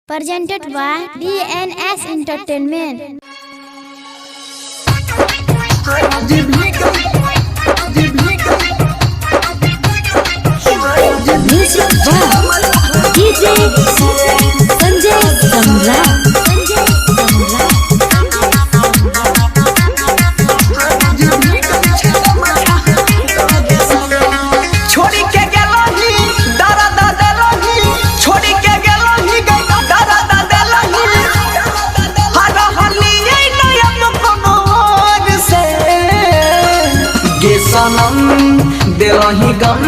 Presented by DNS Entertainment. Music by DJ Sanjay Samrat. सनम दिलही गम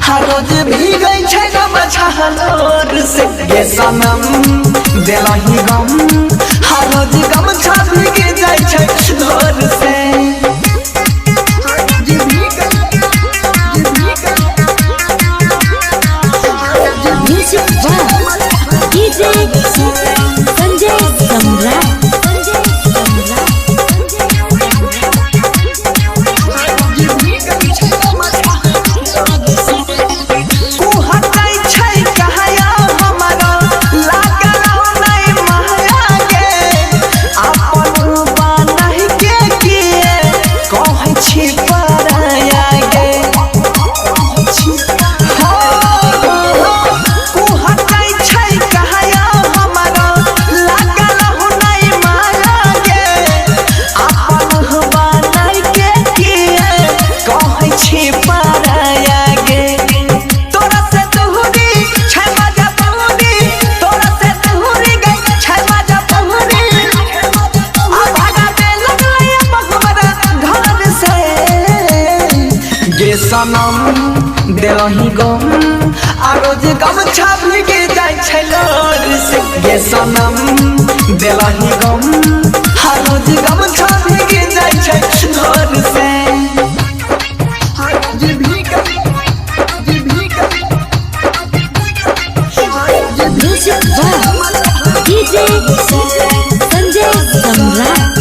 हर रोज भीगै छै गम छहलोर से गे सनम दिलही गम हर रोज गम छह भीग जाइ छै लोर से Music by DJ Sanjay Samrat. सनम दिलही गम आ रोज गम छाप के जाइ छै लोर से गे सनम दिलही गम आ रोज गम छाप के जाइ छै लोर से Music by DJ Sanjay Samrat.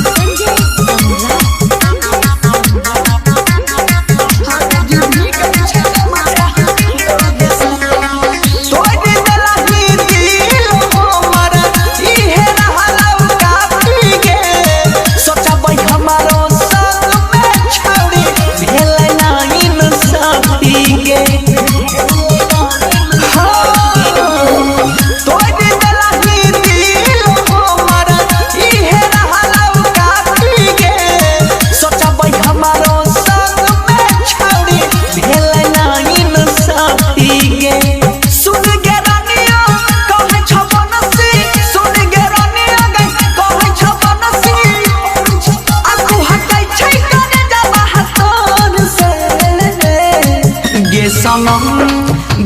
सनम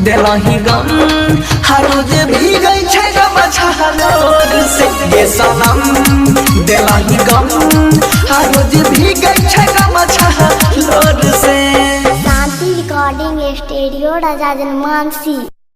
दिलही गम हर रोज भीगै छै गम छहलोर से गे सनम दिलही गम हर रोज भीगै छै गम छहलोर से। शांति रिकॉर्डिंग स्टूडियो राजा जनमानसी।